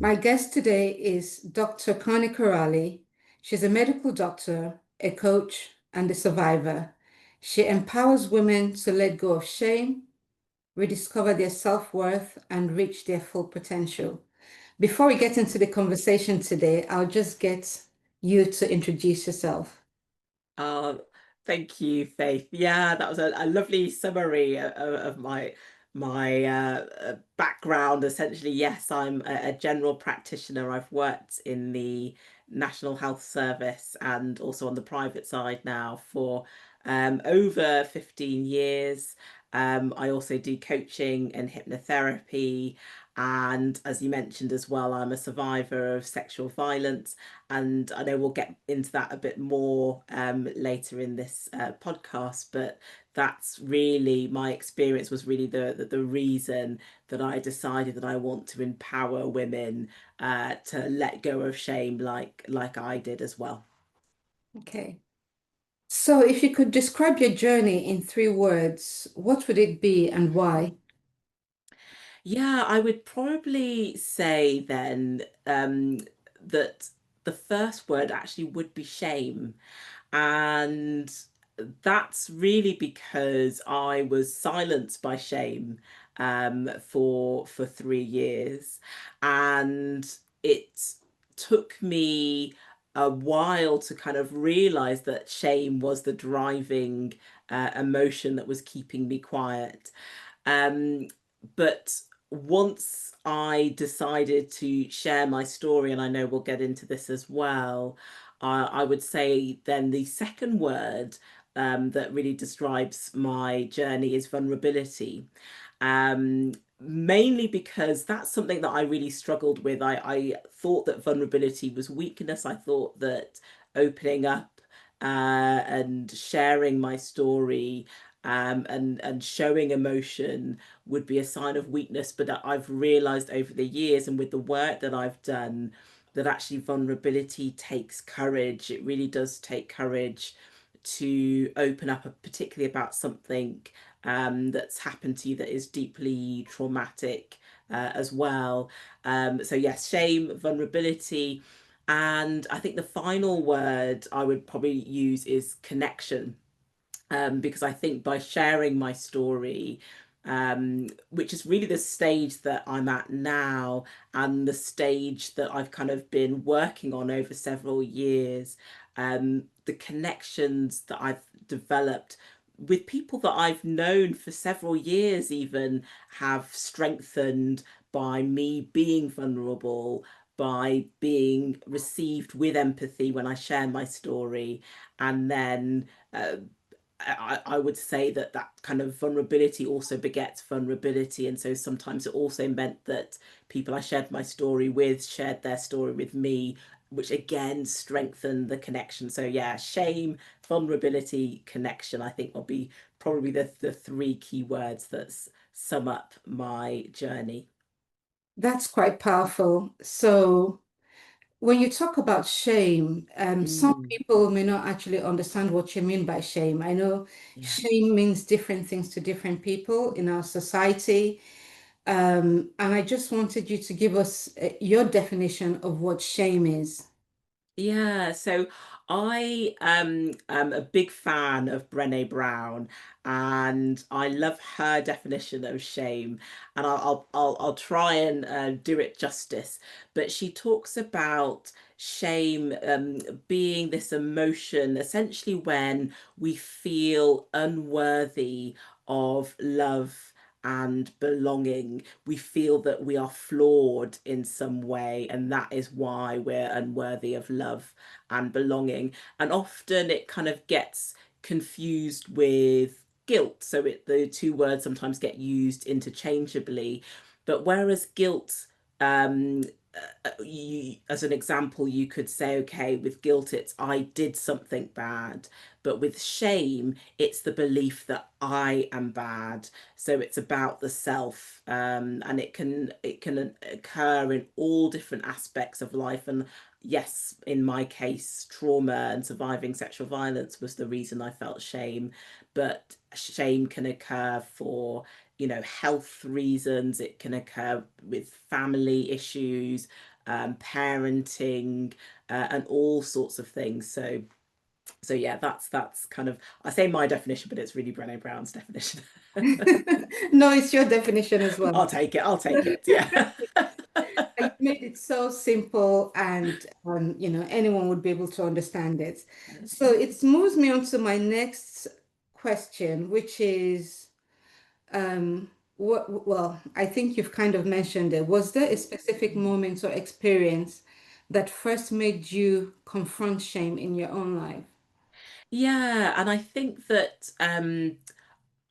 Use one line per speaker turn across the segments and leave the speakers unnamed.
My guest today is Dr. Connie Kerali. She's a medical doctor, a coach, and a survivor. She empowers women to let go of shame, rediscover their self-worth, and reach their full potential. Before we get into the conversation today, I'll just get you to introduce yourself.
Uh, Thank you, Faith. Yeah, that was a lovely summary of my background. Essentially, yes, I'm a general practitioner. I've worked in the National Health Service and also on the private side now for over 15 years. I also do coaching and hypnotherapy. And as you mentioned as well, I'm a survivor of sexual violence. And I know we'll get into that a bit more later in this podcast, but that's really my experience was really the reason that I decided that I want to empower women to let go of shame like I did as well.
Okay. So if you could describe your journey in 3 words, what would it be and why?
Yeah, I would probably say then that the first word actually would be shame. And that's really because I was silenced by shame for 3 years. And it took me a while to kind of realize that shame was the driving emotion that was keeping me quiet. Um, but once I decided to share my story, and I know we'll get into this as well, I would say then the second word that really describes my journey is vulnerability. Mainly because that's something that I really struggled with. I thought that vulnerability was weakness. I thought that opening up and sharing my story and showing emotion would be a sign of weakness. But I've realized over the years and with the work that I've done that actually vulnerability takes courage. It really does take courage to open up, particularly about something that's happened to you that is deeply traumatic as well. So, yes, shame, vulnerability. And I think the final word I would probably use is connection, because I think by sharing my story, which is really the stage that I'm at now and the stage that I've kind of been working on over several years, the connections that I've developed with people that I've known for several years even have strengthened by me being vulnerable, by being received with empathy when I share my story, and then I would say that that kind of vulnerability also begets vulnerability. And so sometimes it also meant that people I shared my story with shared their story with me, which again strengthened the connection. So, yeah, shame, vulnerability, connection, I think will be probably the three key words that sum up my journey.
That's quite powerful. So, when you talk about shame, some
Mm,
people may not actually understand what you mean by shame. I know
yeah.
shame means different things to different people in our society. And I just wanted you to give us your definition of what shame is.
Yeah, so I am a big fan of Brené Brown, and I love her definition of shame, and I'll try and do it justice. But she talks about shame being this emotion, essentially when we feel unworthy of love and belonging. We feel that we are flawed in some way, and that is why we're unworthy of love and belonging. And often it kind of gets confused with guilt. So the two words sometimes get used interchangeably. But whereas guilt, um, as an example, you could say, okay, with guilt, it's I did something bad. But with shame, it's the belief that I am bad. So it's about the self, and it can occur in all different aspects of life. And yes, in my case, trauma and surviving sexual violence was the reason I felt shame. But shame can occur for health reasons. It can occur with family issues, parenting, and all sorts of things. So yeah, that's kind of, I say my definition, but it's really Brené Brown's definition.
No, it's your definition as well.
I'll take it. I'll take it. Yeah.
You made it so simple and anyone would be able to understand it. So it moves me on to my next question, which is well, I think you've kind of mentioned it. Was there a specific moment or experience that first made you confront shame in your own life?
Yeah, and I think that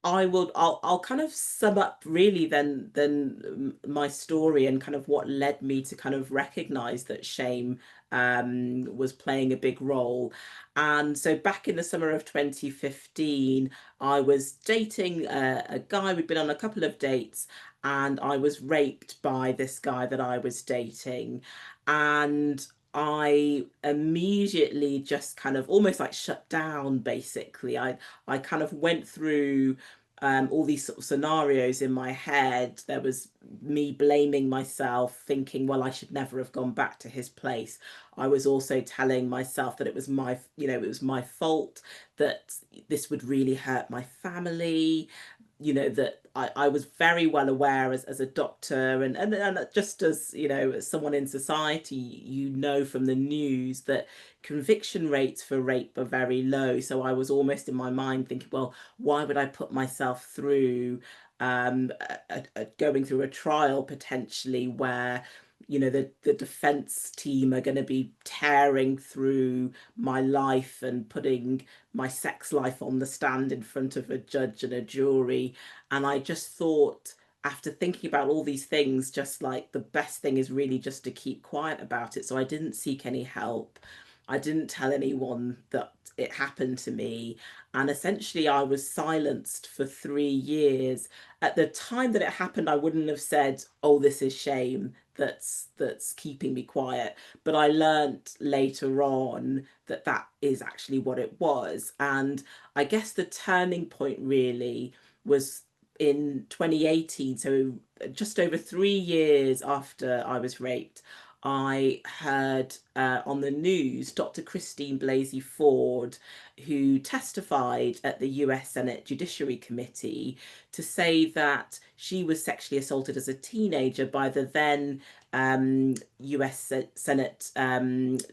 I'll kind of sum up really then my story and kind of what led me to kind of recognize that shame was playing a big role. And so back in the summer of 2015, I was dating a guy. We'd been on a couple of dates, and I was raped by this guy that I was dating. And I immediately just kind of almost like shut down, basically. I kind of went through all these sort of scenarios in my head. There was me blaming myself, thinking, well, I should never have gone back to his place. I was also telling myself that it was it was my fault, that this would really hurt my family, that I was very well aware as a doctor, and just as, as someone in society, from the news that conviction rates for rape are very low. So I was almost in my mind thinking, well, why would I put myself through going through a trial potentially where the defense team are going to be tearing through my life and putting my sex life on the stand in front of a judge and a jury. And I just thought, after thinking about all these things, just like the best thing is really just to keep quiet about it. So I didn't seek any help. I didn't tell anyone that it happened to me. And essentially, I was silenced for 3 years. At the time that it happened, I wouldn't have said, "Oh, this is shame that's keeping me quiet." But I learnt later on that that is actually what it was. And I guess the turning point really was in 2018. So just over 3 years after I was raped, I heard on the news Dr. Christine Blasey Ford, who testified at the US Senate Judiciary Committee, to say that she was sexually assaulted as a teenager by the then US Senate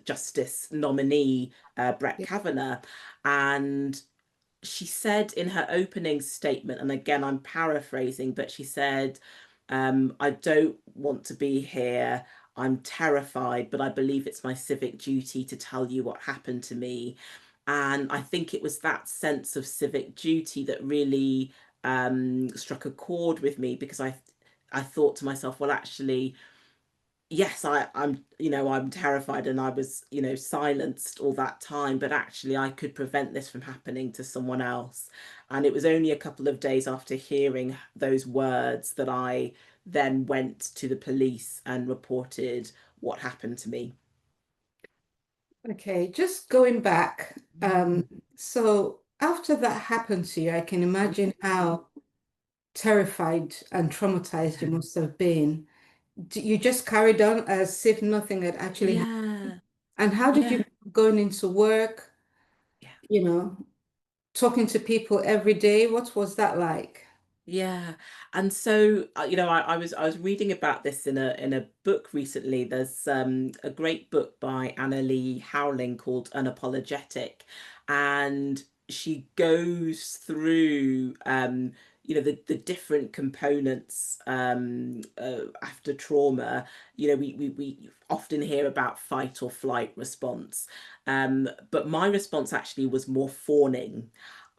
Justice nominee, Brett
Yeah.
Kavanaugh. And she said in her opening statement, and again, I'm paraphrasing, but she said, I don't want to be here. I'm terrified, but I believe it's my civic duty to tell you what happened to me. And I think it was that sense of civic duty that really struck a chord with me, because I thought to myself, well, actually, yes, I'm terrified, and I was, silenced all that time, but actually I could prevent this from happening to someone else. And it was only a couple of days after hearing those words that I then went to the police and reported what happened to me.
Okay, just going back. So after that happened to you, I can imagine how terrified and traumatized you must have been. You just carried on as if nothing had actually happened.
Yeah,
And how did you
yeah,
going into work,
yeah.
you know, talking to people every day? What was that like?
Yeah. And so, I was reading about this in a book recently. There's a great book by Anna Lee Howling called Unapologetic, and she goes through the different components after trauma. We often hear about fight or flight response, but my response actually was more fawning.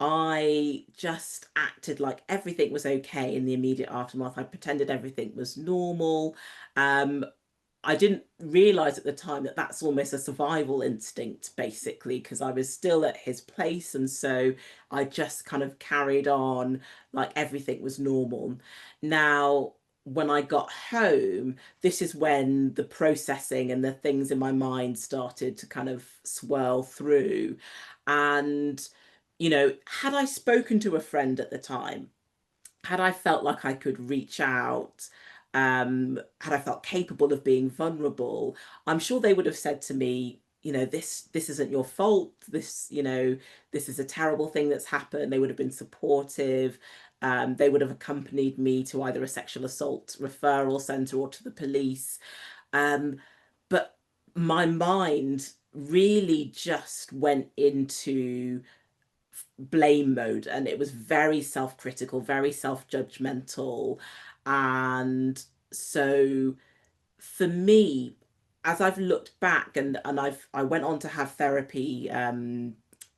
I just acted like everything was okay in the immediate aftermath. I pretended everything was normal. Um, I didn't realize at the time that that's almost a survival instinct, basically, because I was still at his place. And so I just kind of carried on like everything was normal. Now, when I got home, this is when the processing and the things in my mind started to kind of swirl through. And, had I spoken to a friend at the time, had I felt like I could reach out, had I felt capable of being vulnerable, I'm sure they would have said to me, this isn't your fault. This is a terrible thing that's happened. They would have been supportive. They would have accompanied me to either a sexual assault referral centre or to the police. Um, but my mind really just went into blame mode, and it was very self-critical, very self-judgmental. And so for me, as I've looked back, and I went on to have therapy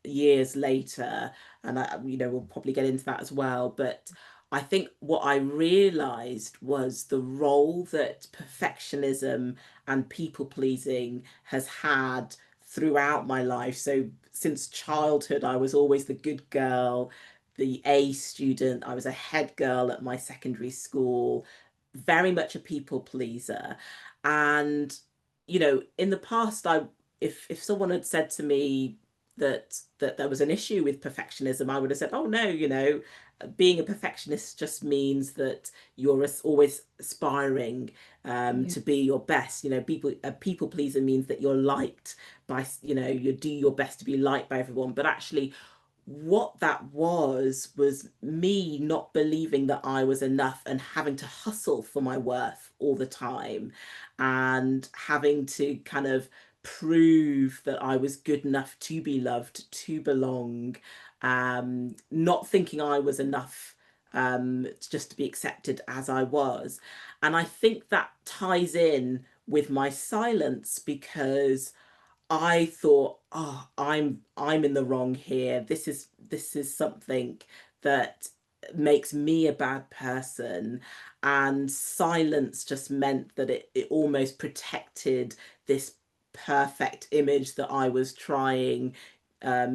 years later, and we'll probably get into that as well. But I think what I realized was the role that perfectionism and people pleasing has had throughout my life. So since childhood, I was always the good girl, the A student. I was a head girl at my secondary school, very much a people pleaser. And in the past, if someone had said to me that there was an issue with perfectionism, I would have said, oh no, being a perfectionist just means that you're always aspiring
Yeah.
to be your best. A people pleaser means that you're liked by, you do your best to be liked by everyone. But actually, what that was me not believing that I was enough and having to hustle for my worth all the time, and having to kind of prove that I was good enough to be loved, to belong, not thinking I was enough just to be accepted as I was. And I think that ties in with my silence, because I thought, oh, I'm in the wrong here. This is something that makes me a bad person. And silence just meant that it almost protected this perfect image that I was trying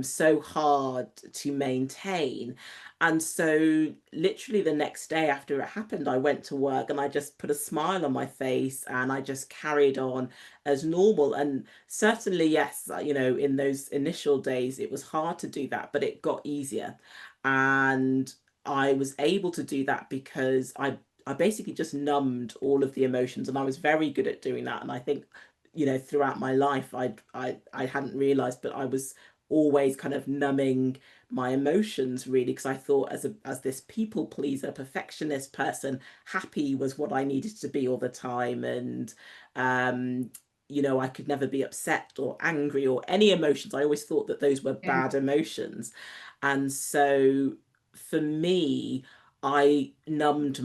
so hard to maintain. And so, literally, the next day after it happened, I went to work and I just put a smile on my face and I just carried on as normal. And certainly, yes, in those initial days, it was hard to do that, but it got easier. And I was able to do that because I basically just numbed all of the emotions, and I was very good at doing that. And I think, throughout my life, I hadn't realized, but I was always kind of numbing my emotions, really, because I thought, as this people pleaser, perfectionist person, happy was what I needed to be all the time. And um I could never be upset or angry or any emotions. I always thought that those were
Yeah.
bad emotions. And so for me, I numbed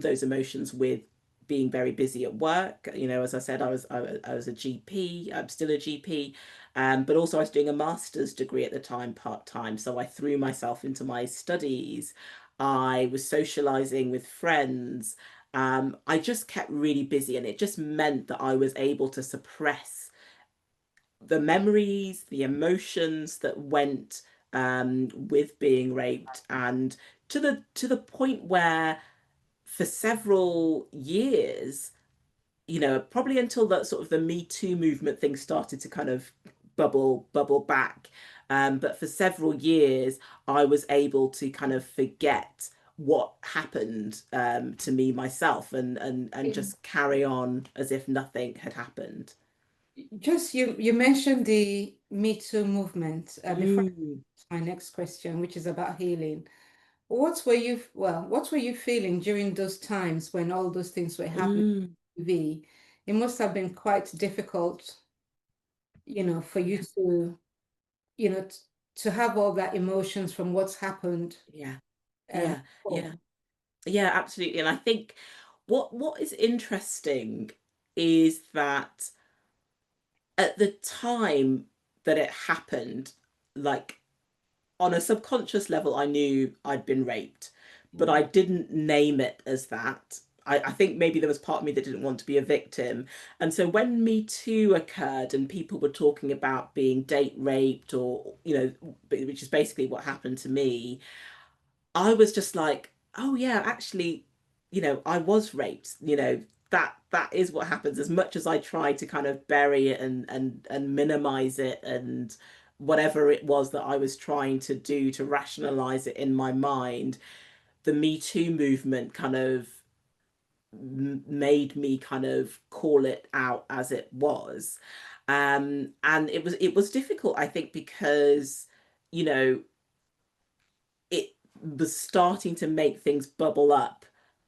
those emotions with being very busy at work. As I said, I was a GP. I'm still a GP, but also I was doing a master's degree at the time, part time. So I threw myself into my studies. I was socializing with friends. I just kept really busy, and it just meant that I was able to suppress the memories, the emotions that went with being raped, and to the point where, for several years, probably until that sort of the Me Too movement thing started to kind of bubble back. But for several years, I was able to kind of forget what happened to me myself, and
Yeah.
just carry on as if nothing had happened.
Just you mentioned the Me Too movement. Before
Mm,
my next question, which is about healing. What were you feeling during those times when all those things were happening
mm,
on TV? It must have been quite difficult, for you
yeah,
you know, t- to have all that emotions from what's happened
yeah, yeah,
before.
yeah, yeah, absolutely. And I think what is interesting is that at the time that it happened, like, on a subconscious level, I knew I'd been raped, but I
Yeah.
didn't name it as that. I think maybe there was part of me that didn't want to be a victim. And so when Me Too occurred and people were talking about being date raped, or, which is basically what happened to me, I was just like, oh yeah, actually, I was raped. That is what happens. As much as I try to kind of bury it and minimize it, and whatever it was that I was trying to do to rationalize it in my mind, the Me Too movement kind of made me kind of call it out as it was. And it was difficult, I think, because, you know, it was starting to make things bubble up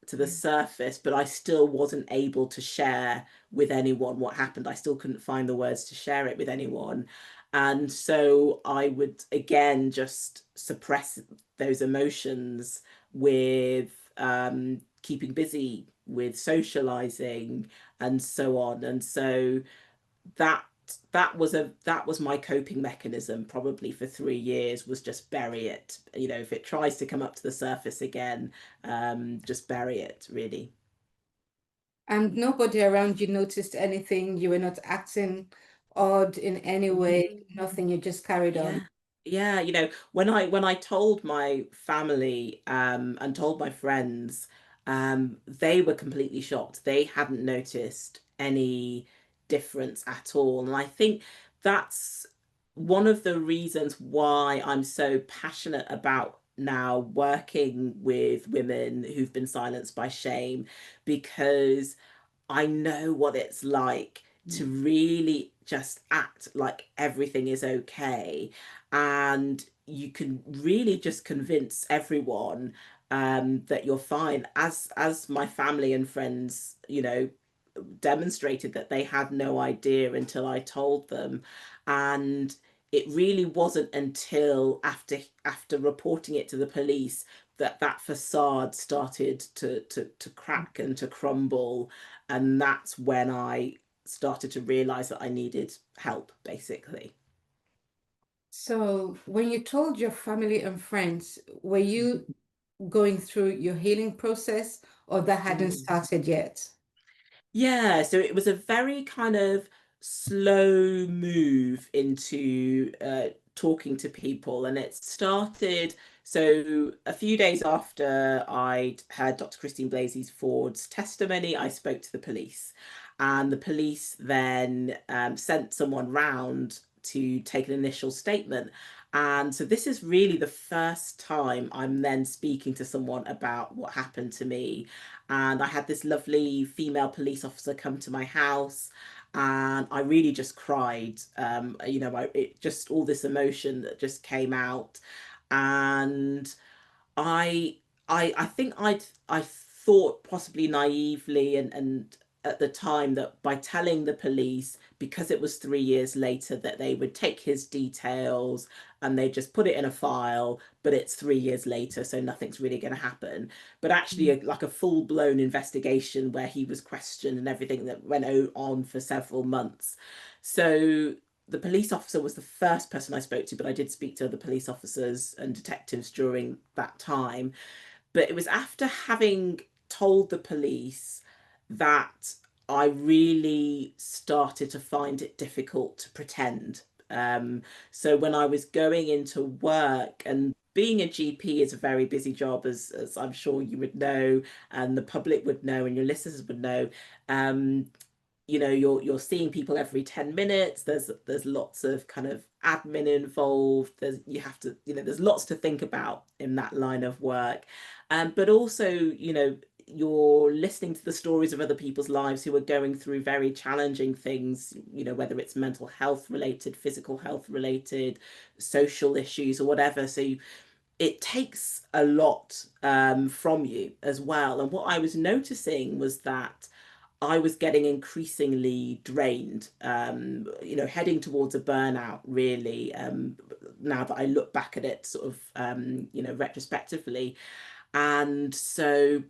to the
Yeah.
surface, but I still wasn't able to share with anyone what happened. I still couldn't find the words to share it with anyone. And so I would again just suppress those emotions with keeping busy, with socializing, and so on. And so that that was my coping mechanism probably for 3 years, was just bury it. You know, if it tries to come up to the surface again, just bury it, really.
And nobody around you noticed anything. You were not acting odd in any way, nothing, you just carried
Yeah.
on.
Yeah, when I told my family and told my friends, they were completely shocked. They hadn't noticed any difference at all. And I think that's one of the reasons why I'm so passionate about now working with women who've been silenced by shame, because I know what it's like to really just act like everything is okay. And you can really just convince everyone that you're fine. As my family and friends, demonstrated that they had no idea until I told them. And it really wasn't until after reporting it to the police that that facade started to crack and to crumble. And that's when I started to realize that I needed help, basically.
So, when you told your family and friends, were you going through your healing process or that hadn't
Mm.
started yet?
Yeah, so it was a very kind of slow move into talking to people, and it started. So a few days after I'd heard Dr. Christine Blasey Ford's testimony, I spoke to the police, and the police then sent someone round to take an initial statement. And so this is really the first time I'm then speaking to someone about what happened to me. And I had this lovely female police officer come to my house, and I really just cried. It just, all this emotion that just came out. And I I think I thought, possibly naively, and at the time, that by telling the police, because it was 3 years later, that they would take his details and they just put it in a file, but it's 3 years later, so nothing's really going to happen. But actually, like a full-blown investigation where he was questioned and everything, that went on for several months. So the police officer was the first person I spoke to, but I did speak to other police officers and detectives during that time. But it was after having told the police that I really started to find it difficult to pretend. So when I was going into work, and being a GP is a very busy job, as I'm sure you would know, and the public would know, and your listeners would know. Um, you're seeing people every 10 minutes. There's lots of kind of admin involved. There's lots to think about in that line of work. But also, you're listening to the stories of other people's lives who are going through very challenging things, whether it's mental health related, physical health related, social issues, or whatever. So it takes a lot from you as well. And what I was noticing was that I was getting increasingly drained, heading towards a burnout, really, now that I look back at it sort of, retrospectively. And so,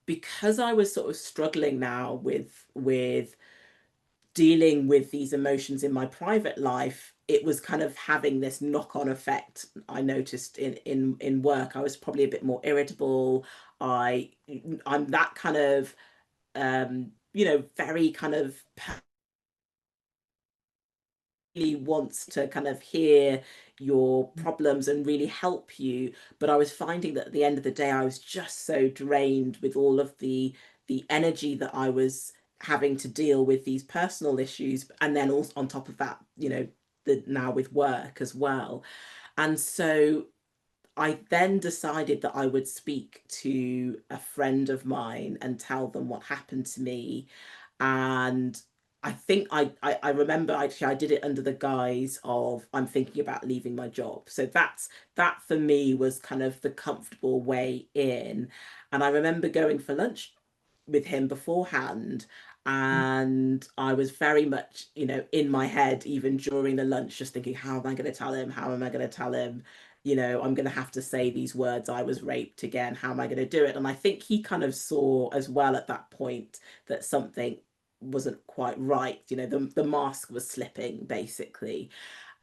because I was sort of struggling now with dealing with these emotions in my private life, it was kind of having this knock-on effect. I noticed in work, I was probably a bit more irritable. I'm that kind of very kind of really wants to kind of hear your problems and really help you. But I was finding that at the end of the day, I was just so drained with all of the energy that I was having to deal with these personal issues, and then also on top of that, the now with work as well. And so I then decided that I would speak to a friend of mine and tell them what happened to me. And I think I remember actually I did it under the guise of I'm thinking about leaving my job. So that for me was kind of the comfortable way in. And I remember going for lunch with him beforehand, and I was very much, in my head even during the lunch, just thinking, how am I going to tell him, how am I going to tell him, I'm going to have to say these words, I was raped again, how am I going to do it? And I think he kind of saw as well at that point that something wasn't quite right, the mask was slipping basically.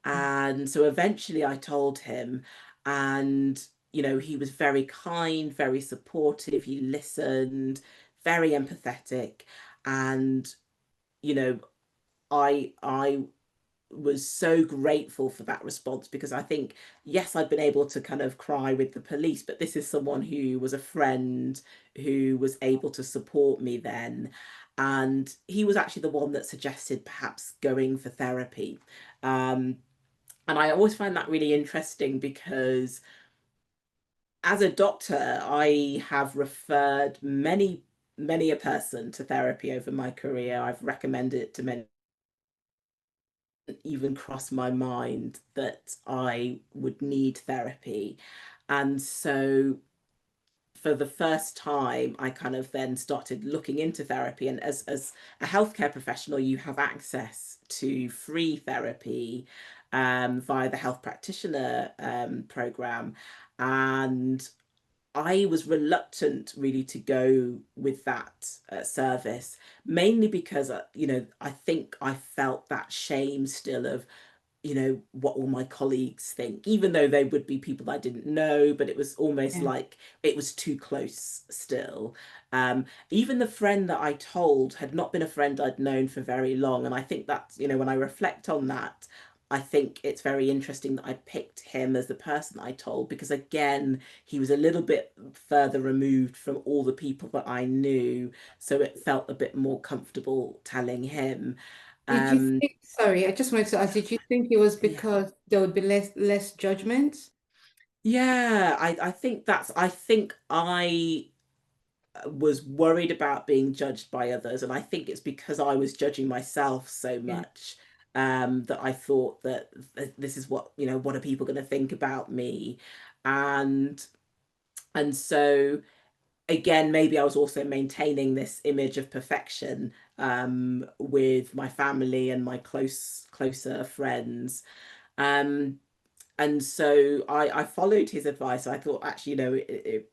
And so eventually I told him, and he was very kind, very supportive, he listened, very empathetic. And you know I was so grateful for that response, because I think, yes, I'd been able to kind of cry with the police, but this is someone who was a friend who was able to support me then. And he was actually the one that suggested perhaps going for therapy. um, and I always find that really interesting, because as a doctor, I have referred many a person to therapy over my career. I've recommended it to many, even crossed my mind that I would need therapy. And so for the first time, I kind of then started looking into therapy. And as a healthcare professional, you have access to free therapy via the health practitioner program. And I was reluctant really to go with that service, mainly because, I think I felt that shame still of, what all my colleagues think, even though they would be people I didn't know, but it was almost
Yeah.
like it was too close still. Even the friend that I told had not been a friend I'd known for very long. And I think that's, when I reflect on that, I think it's very interesting that I picked him as the person I told, because again, he was a little bit further removed from all the people that I knew. So it felt a bit more comfortable telling him.
Did you
Um,
think, sorry, I just wanted to ask, did you think it was
yeah.
because there would be less judgment?
Yeah, I think I was worried about being judged by others, and I think it's because I was judging myself so
Yeah.
much, that I thought that this is what, what are people going to think about me? And so again, maybe I was also maintaining this image of perfection with my family and my closer friends. Um, and so I followed his advice. I thought, actually,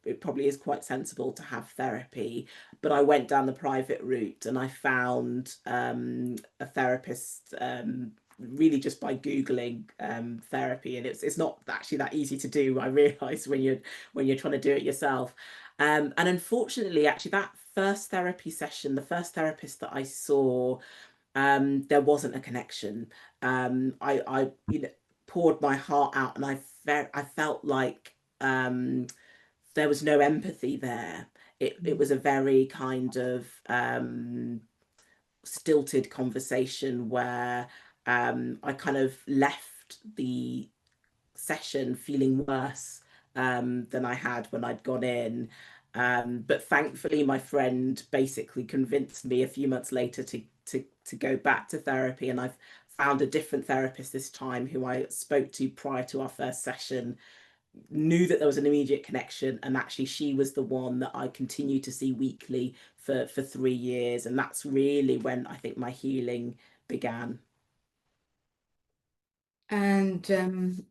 it probably is quite sensible to have therapy. But I went down the private route, and I found a therapist, really just by Googling therapy. And it's not actually that easy to do, I realized, when you're trying to do it yourself. And unfortunately, actually, that first therapy session, the first therapist that I saw, there wasn't a connection. I poured my heart out, and I felt like there was no empathy there. It was a very kind of stilted conversation, where I kind of left the session feeling worse than I had when I'd gone in. But thankfully, my friend basically convinced me a few months later to go back to therapy, and I've found a different therapist this time, who I spoke to prior to our first session, knew that there was an immediate connection, and actually she was the one that I continued to see weekly for 3 years, and that's really when I think my healing began.
And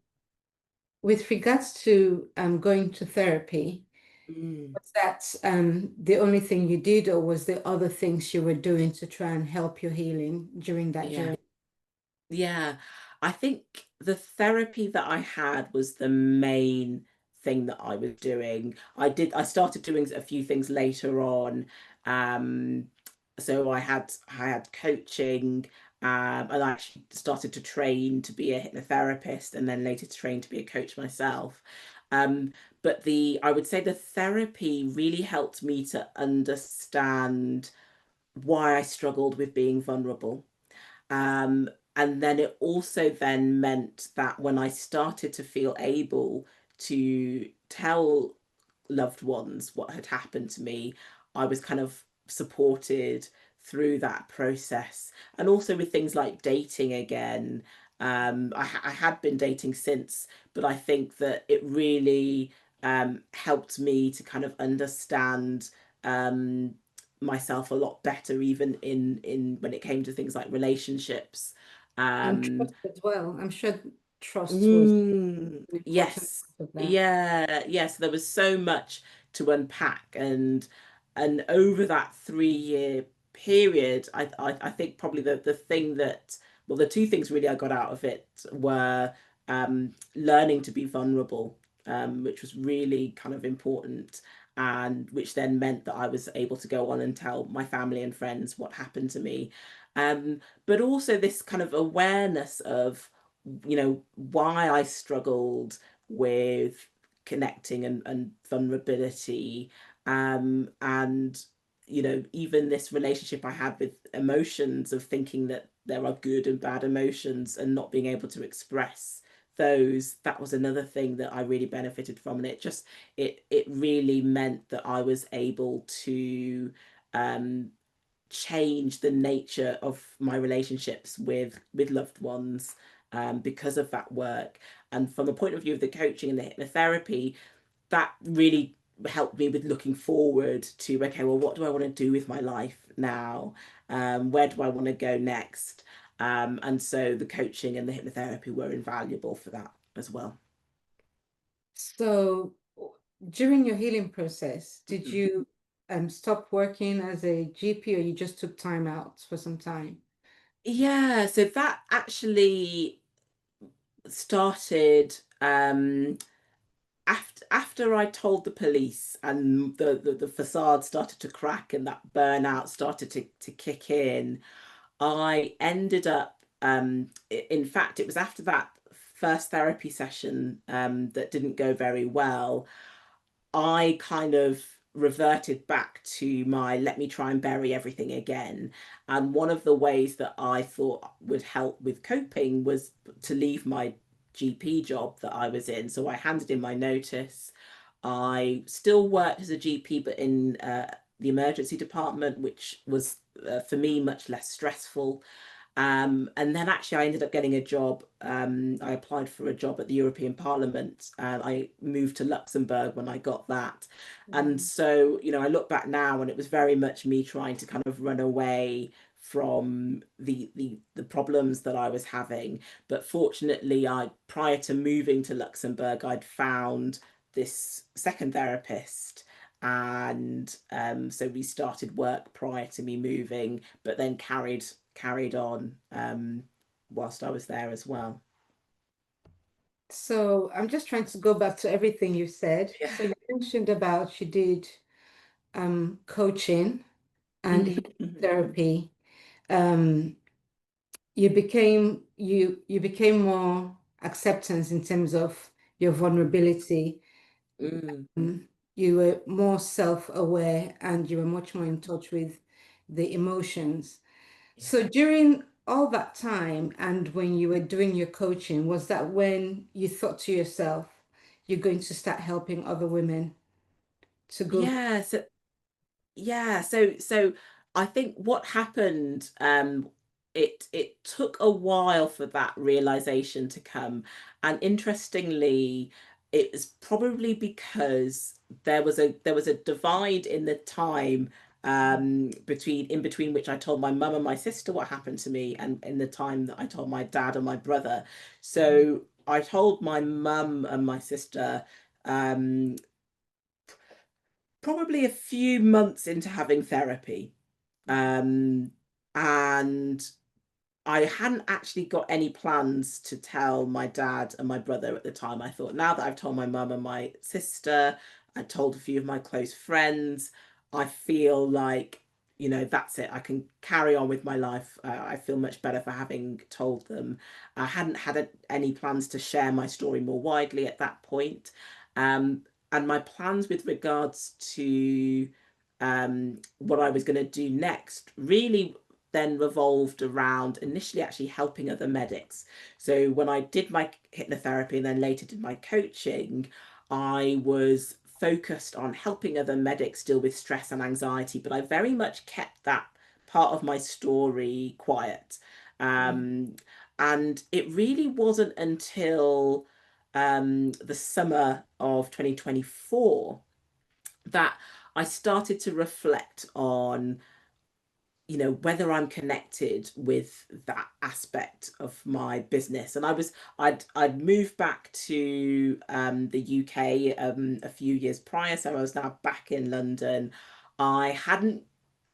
with regards to going to therapy,
Mm,
was that the only thing you did, or was there other things you were doing to try and help your healing during that
yeah.
journey?
Yeah, I think the therapy that I had was the main thing that I was doing. I started doing a few things later on. Um, so I had coaching, and I actually started to train to be a hypnotherapist, and then later to train to be a coach myself. Um, but I would say the therapy really helped me to understand why I struggled with being vulnerable. And then it also then meant that when I started to feel able to tell loved ones what had happened to me, I was kind of supported through that process. And also with things like dating again. I had been dating since, but I think that it really helped me to kind of understand um, myself a lot better, even in when it came to things like relationships.
And
Um,
trust as well. I'm sure trust was an important
yes.
part of that.
Yeah, yes. There was so much to unpack, and over that 3 year period, I think probably the thing that, well, the two things really I got out of it were learning to be vulnerable, which was really kind of important, and which then meant that I was able to go on and tell my family and friends what happened to me. But also this kind of awareness of, why I struggled with connecting and vulnerability, and even this relationship I had with emotions, of thinking that there are good and bad emotions and not being able to express those. That was another thing that I really benefited from, and it really meant that I was able to um change the nature of my relationships with loved ones, because of that work. And from the point of view of the coaching and the hypnotherapy, that really helped me with looking forward to, okay, well, what do I want to do with my life now? Where do I want to go next? And so the coaching and the hypnotherapy were invaluable for that as well.
So during your healing process, did
Mhm.
you stop working as a GP, or you just took time out for some time?
Yeah, so that actually started after I told the police, and the facade started to crack and that burnout started to kick in. I ended up, in fact, it was after that first therapy session that didn't go very well. I kind of reverted back to my let me try and bury everything again. And one of the ways that I thought would help with coping was to leave my GP job that I was in. So I handed in my notice. I still worked as a GP, but in the emergency department, which was for me much less stressful. And then actually, I ended up getting a job. I applied for a job at the European Parliament, and I moved to Luxembourg when I got that. And
Wow.
so, I look back now, and it was very much me trying to kind of run away from the problems that I was having. But fortunately, I prior to moving to Luxembourg, I'd found this second therapist, and so we started work prior to me moving, but then carried on whilst I was there as well.
So I'm just trying to go back to everything you said.
Yeah.
So you mentioned about you did coaching and
Mhm.
therapy. Um, you became more acceptance in terms of your vulnerability.
Mm,
You were more self-aware and you were much more in touch with the emotions.
yeah.
So during all that time and when you were doing your coaching, was that when you thought to yourself, you're going to start helping other women to go through?
Yeah, so so I think what happened, it took a while for that realization to come. And interestingly, it was probably because there was a divide in the time, between which I told my mum and my sister what happened to me, and in the time that I told my dad and my brother. So I told my mum and my sister um probably a few months into having therapy. Um, and I hadn't actually got any plans to tell my dad and my brother at the time. I thought, now that I've told my mum and my sister, I told a few of my close friends, I feel like, that's it. I can carry on with my life. I feel much better for having told them. I hadn't had any plans to share my story more widely at that point. Um, and my plans with regards to what I was going to do next really then revolved around initially actually helping other medics. So when I did my hypnotherapy and then later did my coaching, I was focused on helping other medics deal with stress and anxiety, but I very much kept that part of my story quiet.
Yeah.
Um, and it really wasn't until the summer of 2024 that I started to reflect on, whether I'm connected with that aspect of my business. And I'd moved back to the UK a few years prior, so I was now back in London. I hadn't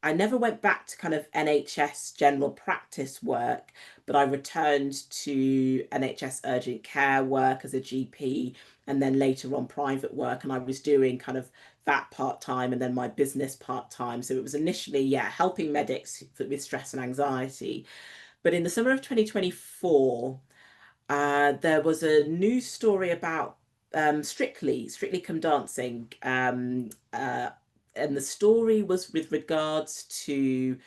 I never went back to kind of NHS general practice work, but I returned to NHS urgent care work as a GP and then later on private work. And I was doing kind of that part time and then my business part time. So it was initially, yeah, helping medics with stress and anxiety. But in the summer of 2024, there was a news story about Strictly Come Dancing. And the story was with regards to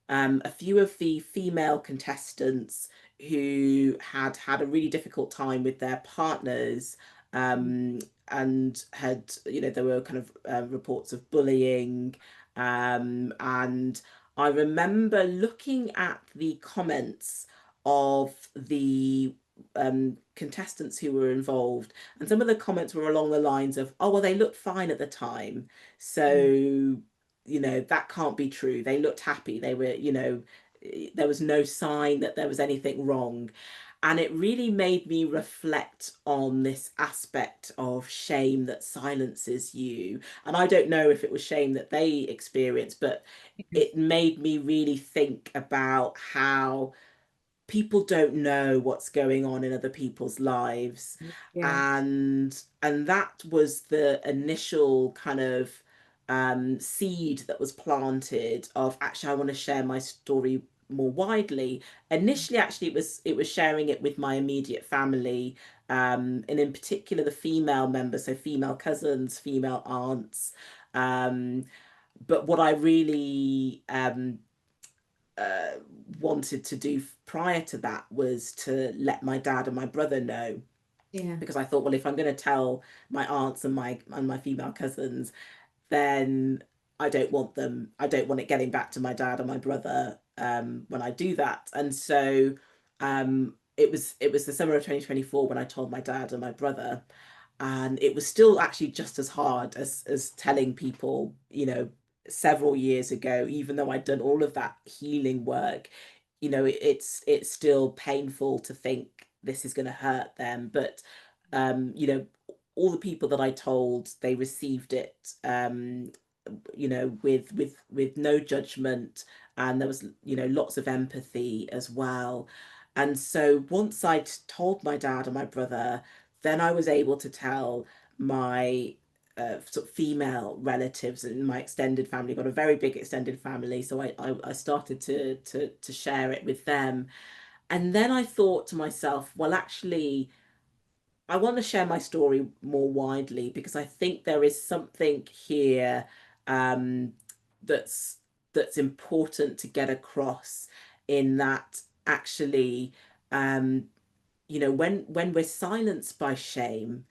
a few of the female contestants who had had a really difficult time with their partners, um, and had, there were kind of reports of bullying. And I remember looking at the comments of the contestants who were involved, and some of the comments were along the lines of, oh, well, they looked fine at the time.
Mm.
So that can't be true. They looked happy. They were, there was no sign that there was anything wrong. And it really made me reflect on this aspect of shame that silences you. And I don't know if it was shame that they experienced, but it made me really think about how people don't know what's going on in other people's lives.
Yeah.
And that was the initial kind of seed that was planted of, actually, I want to share my story more widely. Initially, actually, it was sharing it with my immediate family, and in particular the female members, so female cousins, female aunts. But what I really uh, wanted to do prior to that was to let my dad and my brother know,
Yeah.
because I thought, well, if I'm going to tell my aunts and my female cousins, then I don't want it getting back to my dad and my brother when I do that. And so it was the summer of 2024 when I told my dad and my brother, and it was still actually just as hard as telling people, several years ago. Even though I'd done all of that healing work, it's still painful to think this is going to hurt them. But um you know all the people that I told, they received it, with no judgment, and there was, lots of empathy as well. And so once I'd told my dad and my brother, then I was able to tell my sort of female relatives and my extended family. Got a very big extended family, so I started to share it with them. And then I thought to myself, well, actually, I want to share my story more widely, because I think there is something here um, that's that's important to get across, in that actually, um, when we're silenced by shame,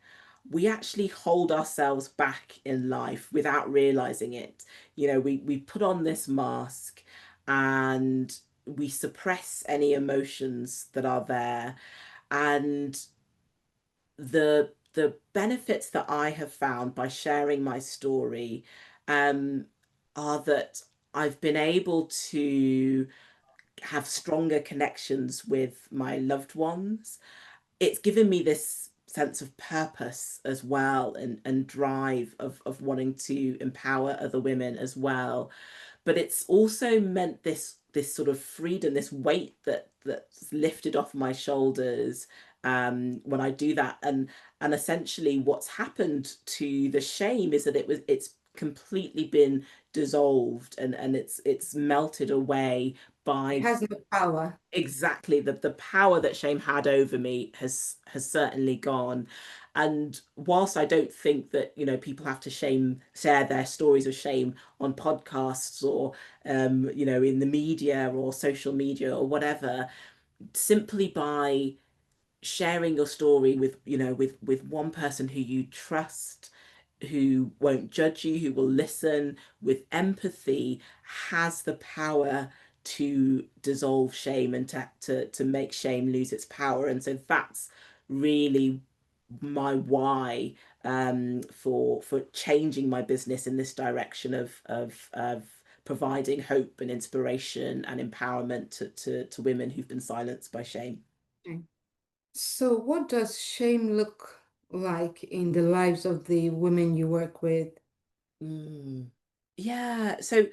we actually hold ourselves back in life without realizing it. We put on this mask, and we suppress any emotions that are there. And the benefits that I have found by sharing my story um, are that I've been able to have stronger connections with my loved ones. It's given me this sense of purpose as well, and drive of wanting to empower other women as well. But it's also meant this sort of freedom, this weight that's lifted off my shoulders when I do that. And essentially what's happened to the shame is that it's completely been dissolved, and it's melted away
It
by,
has no power.
exactly, the power that shame had over me has certainly gone. And whilst I don't think that, you know, people have to share their stories of shame on podcasts or, you know, in the media or social media or whatever, simply by sharing your story with, you know, with one person who you trust, who won't judge you, who will listen with empathy, has the power to dissolve shame and to make shame lose its power. And so that's really my why, for changing my business in this direction of providing hope and inspiration and empowerment to women who've been silenced by shame.
Okay. So, what does shame look like in the lives of the women you work with?
Mm. Yeah, so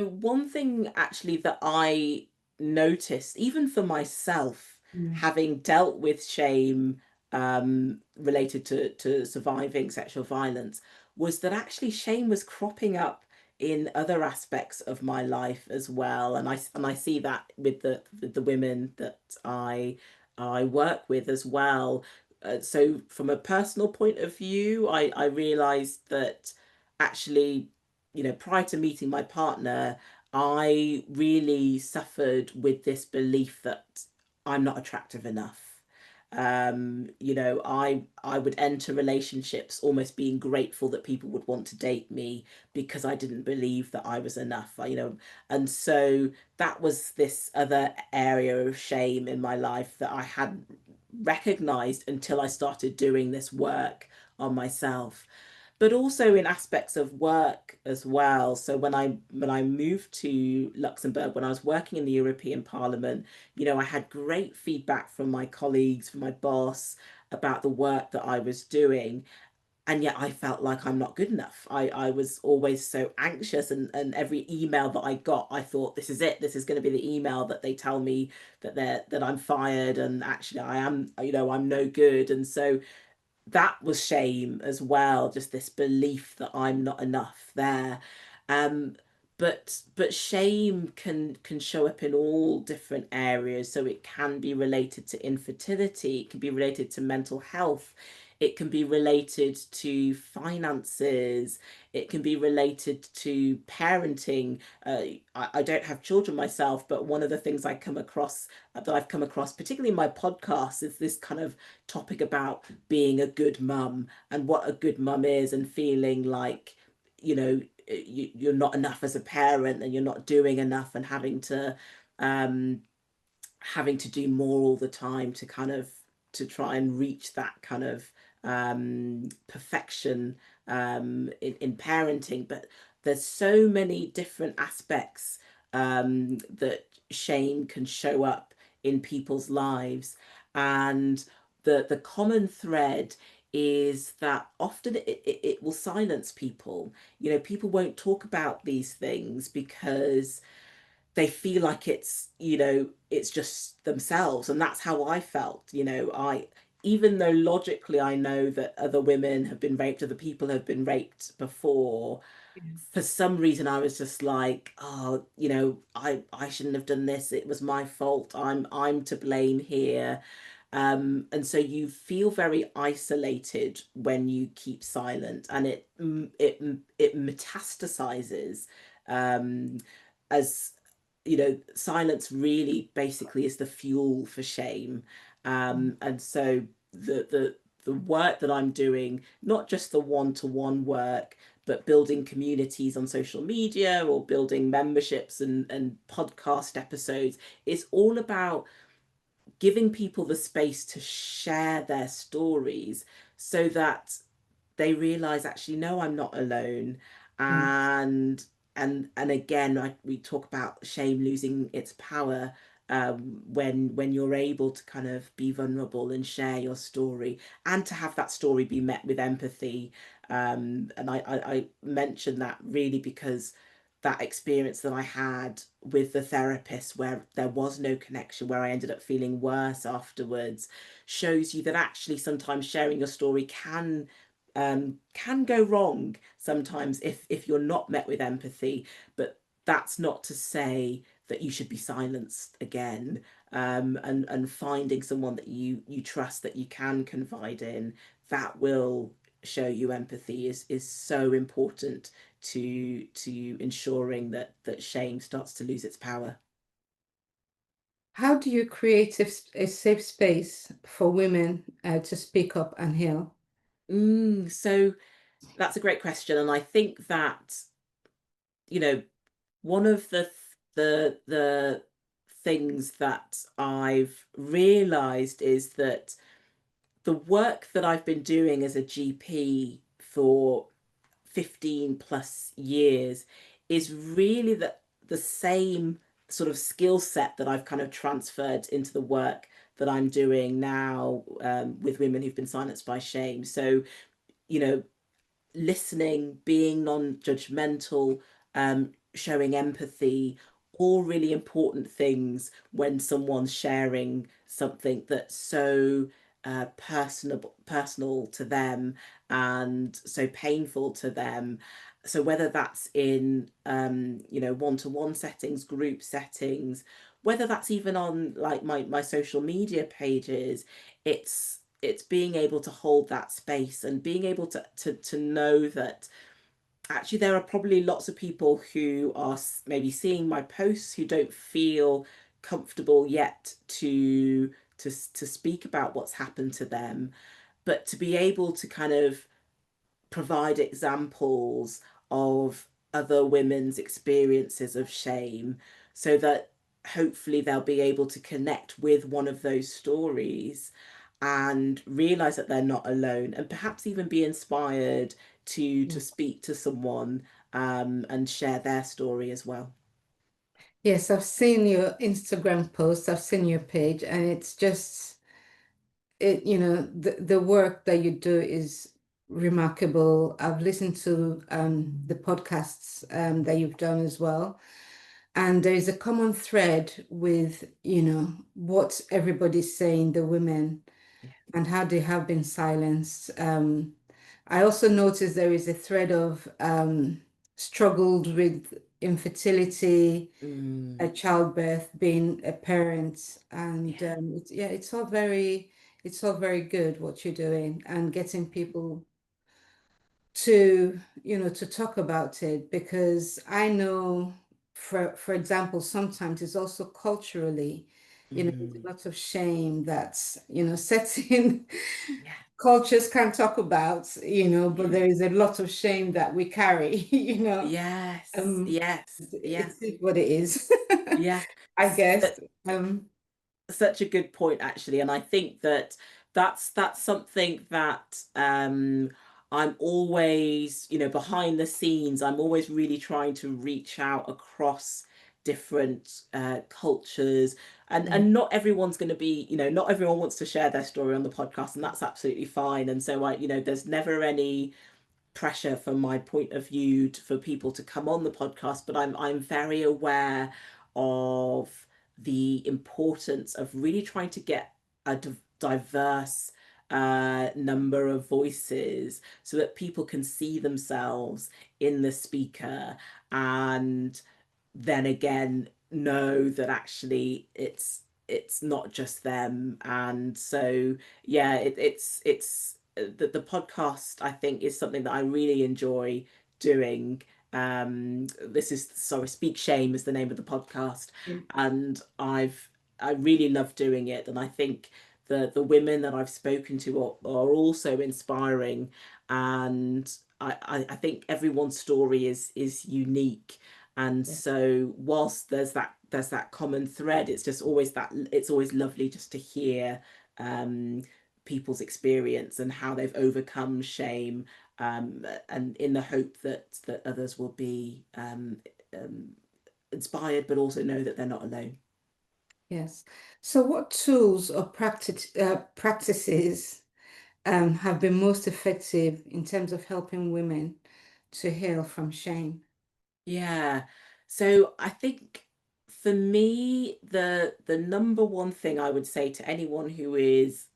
one thing actually that I noticed, even for myself,
Mm.
having dealt with shame related to surviving sexual violence, was that actually shame was cropping up in other aspects of my life as well, and I see that with the women that I work with as well. So from a personal point of view, I realized that actually, you know, prior to meeting my partner, I really suffered with this belief that I'm not attractive enough. You know, I would enter relationships almost being grateful that people would want to date me because I didn't believe that I was enough. You know, and so that was this other area of shame in my life that I hadn't recognized until I started doing this work on myself, but also in aspects of work as well. So when I moved to Luxembourg, when I was working in the European Parliament, you know, I had great feedback from my colleagues, from my boss about the work that I was doing. And yet I felt like I'm not good enough. I was always so anxious, and every email that I got, I thought, this is it. This is going to be the email that they tell me that I'm fired, and actually I am, you know, I'm no good. And so that was shame as well, just this belief that I'm not enough there. um but shame can show up in all different areas. So it can be related to infertility, it can be related to mental health, it can be related to finances, it can be related to parenting. I don't have children myself, but one of the things that I've come across, particularly in my podcast, is this kind of topic about being a good mum and what a good mum is, and feeling like, you know, you're not enough as a parent and you're not doing enough, and um having to do more all the time to kind of to try and reach that kind of perfection in parenting. But there's so many different aspects that shame can show up in people's lives, and the common thread is that often it will silence people. You know, people won't talk about these things because they feel like it's, you know, it's just themselves. And that's how I felt. You know, I, even though logically I know that other women have been raped, other people have been raped before, for some reason I was just like, oh, you know, I shouldn't have done this, it was my fault, I'm to blame here. And so you feel very isolated when you keep silent, and it metastasizes, um, as you know, silence really basically is the fuel for shame. And so the work that I'm doing, not just the one-to-one work, but building communities on social media or building memberships and podcast episodes, is all about giving people the space to share their stories so that they realize, actually, no, I'm not alone.
Mm.
And and again, we talk about shame losing its power, when you're able to kind of be vulnerable and share your story, and to have that story be met with empathy. And I mention that really because that experience that I had with the therapist, where there was no connection, where I ended up feeling worse afterwards, shows you that actually sometimes sharing your story can go wrong sometimes if you're not met with empathy. But that's not to say that you should be silenced again. And finding someone that you trust, that you can confide in, that will show you empathy is so important to ensuring that shame starts to lose its power.
How do you create a safe space for women to speak up and heal?
So that's a great question, and I think that, you know, one of the things that I've realized is that the work that I've been doing as a GP for 15 plus years is really the same sort of skill set that I've kind of transferred into the work that I'm doing now, with women who've been silenced by shame. So, you know, listening, being non-judgmental, showing empathy, all really important things when someone's sharing something that's so personal to them and so painful to them. So whether that's in one-to-one settings, group settings, whether that's even on like my social media pages, it's being able to hold that space and being able to know that actually there are probably lots of people who are maybe seeing my posts who don't feel comfortable yet to speak about what's happened to them, but to be able to kind of provide examples of other women's experiences of shame so that hopefully they'll be able to connect with one of those stories and realize that they're not alone, and perhaps even be inspired to
Yeah.
speak to someone, and share their story as well.
Yes, I've seen your Instagram post, I've seen your page, and it's just the work that you do is remarkable. I've listened to the podcasts that you've done as well. And there is a common thread with, what everybody's saying, the women,
Yeah.
and how they have been silenced. I also noticed there is a thread of struggled with infertility,
Mm,
a childbirth, being a parent, and
yeah.
it's all very good what you're doing and getting people to talk about it, because I know, for example, sometimes it's also culturally, there's
Mm,
a lot of shame that's, sets in.
yeah.
Cultures can talk about, but
Yeah.
there is a lot of shame that we carry,
Yes.
um,
Yes.
it
Yes.
is what it is,
Yeah.
I guess. Um,
Such a good point, actually, and I think that that's something that, I'm always, behind the scenes, I'm always really trying to reach out across different cultures,
yeah,
and not everyone's going to be, not everyone wants to share their story on the podcast, and that's absolutely fine. And so there's never any pressure from my point of view for people to come on the podcast, but I'm very aware of the importance of really trying to get a diverse number of voices so that people can see themselves in the speaker, and then again know that actually it's not just them. And so yeah, it's the podcast, I think, is something that I really enjoy doing. This is, sorry, Speak Shame is the name of the podcast,
yeah,
and I really love doing it, and I think the women that I've spoken to are also inspiring, and I think everyone's story is unique, and
yeah.
so whilst there's that common thread, it's always lovely just to hear um, people's experience and how they've overcome shame, and in the hope that others will be um, inspired, but also know that they're not alone.
Yes. So what tools or practices have been most effective in terms of helping women to heal from shame?
Yeah. So I think for me, the number one thing I would say to anyone who is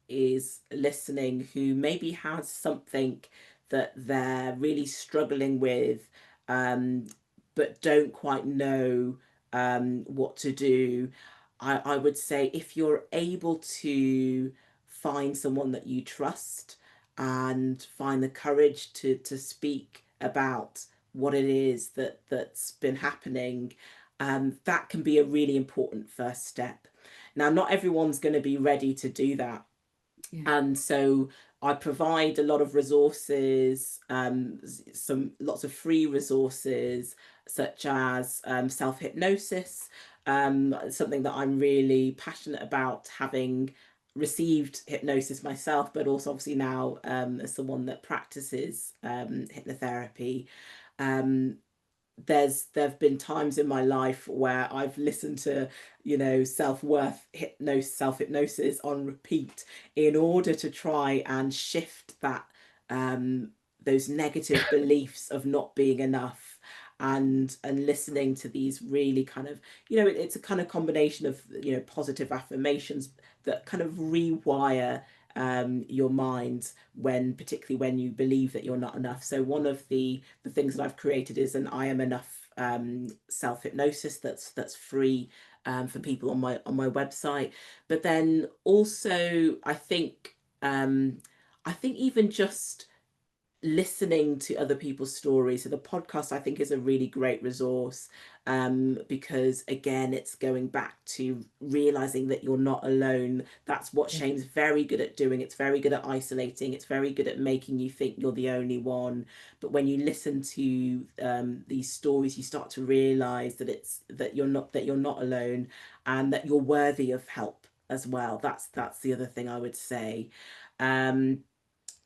listening, who maybe has something that they're really struggling with, um, but don't quite know what to do, I would say if you're able to find someone that you trust and find the courage to speak about what it is that's been happening, that can be a really important first step. Now, not everyone's going to be ready to do that,
Yeah.
and so I provide a lot of resources, lots of free resources, such as self hypnosis, something that I'm really passionate about, having received hypnosis myself, but also obviously now as someone that practices hypnotherapy. Um, there've been times in my life where I've listened to, self hypnosis on repeat in order to try and shift that, those negative beliefs of not being enough, and listening to these really kind of, it's a kind of combination of, positive affirmations that kind of rewire your mind, particularly when you believe that you're not enough. So one of the things that I've created is an I am enough self hypnosis that's free for people on my website. But then also, I think even just listening to other people's stories. So the podcast, I think, is a really great resource, because again, it's going back to realizing that you're not alone. That's what
Yeah.
shame's very good at doing. It's very good at isolating. It's very good at making you think you're the only one. But when you listen to these stories, you start to realize that you're not alone, and that you're worthy of help as well. That's the other thing I would say. Um,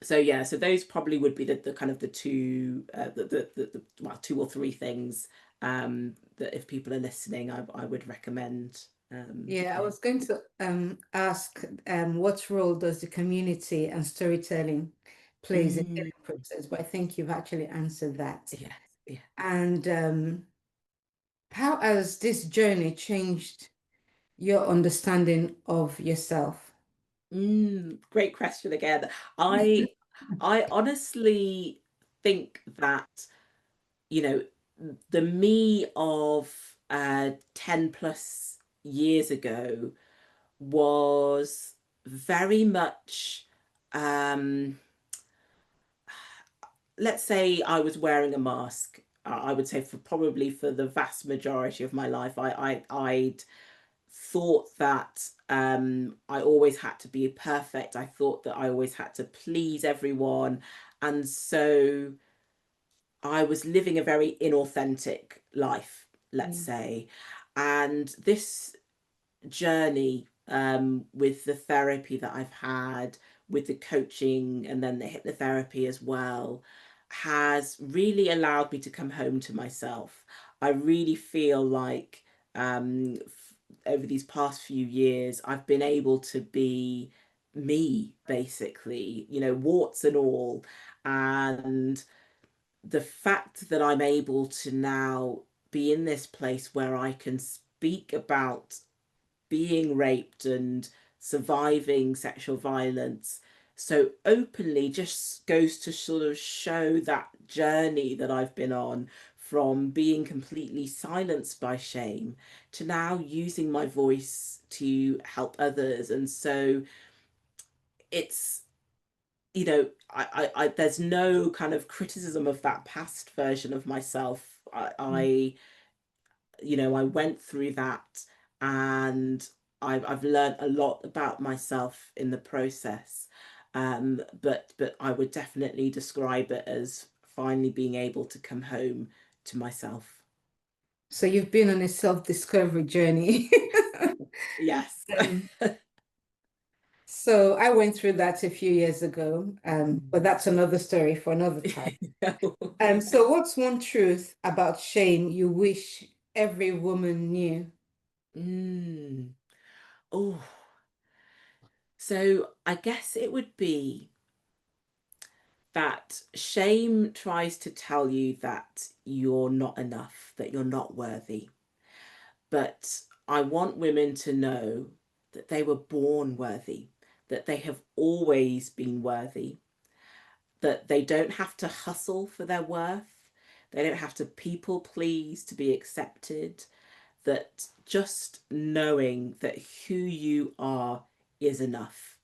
so yeah, so those probably would be the kind of the two, well, two or three things that if people are listening, I would recommend.
Yeah, I
Yeah.
was going to ask what role does the community and storytelling plays in the
Mm,
healing process, but I think you've actually answered that.
yes, yeah.
And how has this journey changed your understanding of yourself?
Great question again. I I honestly think that, you know, the me of 10 plus years ago was very much, um let's say I was wearing a mask. I would say for probably for the vast majority of my life, I'd thought that I always had to be perfect. I thought that I always had to please everyone, and so I was living a very inauthentic life, let's
Mm.
say. And this journey, with the therapy that I've had, with the coaching, and then the hypnotherapy as well, has really allowed me to come home to myself. I really feel like, over these past few years, I've been able to be me, basically, warts and all. And the fact that I'm able to now be in this place where I can speak about being raped and surviving sexual violence so openly just goes to sort of show that journey that I've been on, from being completely silenced by shame to now using my voice to help others. And so it's, I there's no kind of criticism of that past version of myself.
Mm.
I went through that, and I've learned a lot about myself in the process. But I would definitely describe it as finally being able to come home to myself.
So you've been on a self-discovery journey.
Yes.
Um, so I went through that a few years ago, but that's another story for another time. So what's one truth about shame you wish every woman knew?
Mm. Oh, so I guess it would be that shame tries to tell you that you're not enough, that you're not worthy. But I want women to know that they were born worthy, that they have always been worthy, that they don't have to hustle for their worth, they don't have to people please to be accepted, that just knowing that who you are is enough.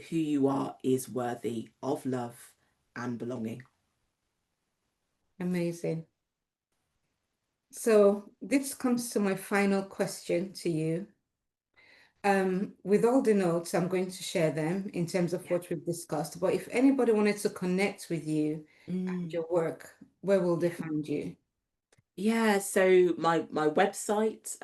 who you are is worthy of love and belonging.
Amazing. So this comes to my final question to you. With all the notes, I'm going to share them in terms of
Yeah.
what we've discussed. But if anybody wanted to connect with you and
Mm,
your work, where will they
yeah.
find you?
Yeah, so my website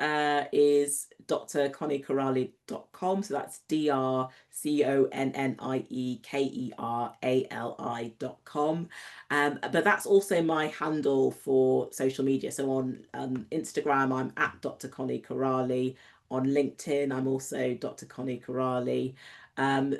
is drconniekerali.com. So that's drconniekerali.com. But that's also my handle for social media. So on Instagram, I'm at Dr. Connie Kerali. On LinkedIn, I'm also Dr. Connie Kerali.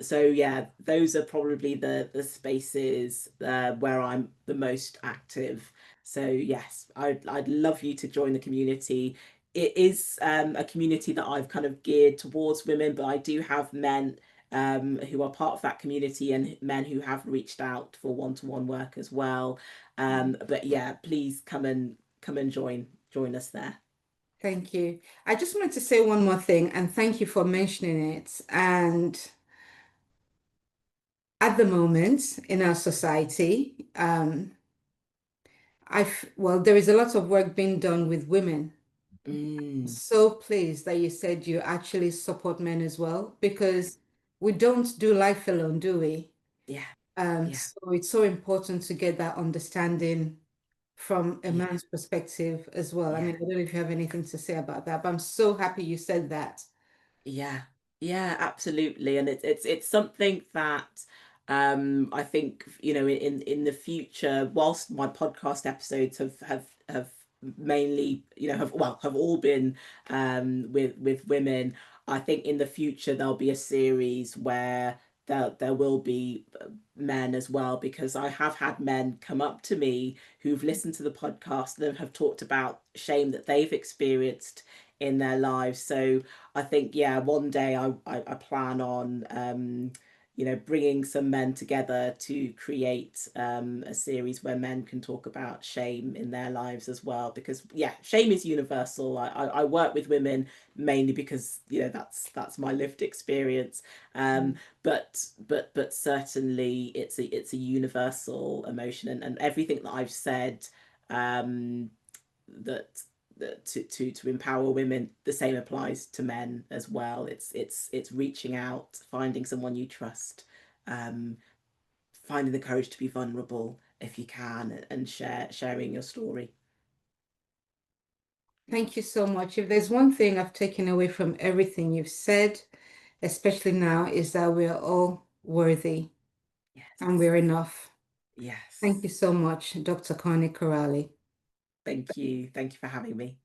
So yeah, those are probably the spaces where I'm the most active. So yes, I'd love you to join the community. It is a community that I've kind of geared towards women, but I do have men who are part of that community and men who have reached out for one-to-one work as well. But yeah, please come and join us there.
Thank you. I just wanted to say one more thing, and thank you for mentioning it. And at the moment in our society, well, there is a lot of work being done with women.
Mm,
So pleased that you said you actually support men as well, because we don't do life alone, do we?
yeah, yeah,
So it's so important to get that understanding from a
yeah.
man's perspective as well. I
Yeah.
mean, I don't know if you have anything to say about that, but I'm so happy you said that.
Yeah, yeah, absolutely. And it's something that I think, in the future, whilst my podcast episodes have mainly, have all been with women, I think in the future there'll be a series where there will be men as well, because I have had men come up to me who've listened to the podcast and have talked about shame that they've experienced in their lives. So I think, yeah, one day I plan on, bringing some men together to create a series where men can talk about shame in their lives as well. Because, yeah, shame is universal. I work with women mainly because, that's my lived experience. Um,
Mm.
but certainly it's a universal emotion, and everything that I've said, um, that to empower women, the same applies to men as well. It's reaching out, finding someone you trust, um, finding the courage to be vulnerable if you can, and sharing your story.
Thank you so much. If there's one thing I've taken away from everything you've said, especially now, is that we're all worthy and
Yes,
we're enough. Thank you
yes.
so much, Dr. Connie Kerali.
Thank you for having me.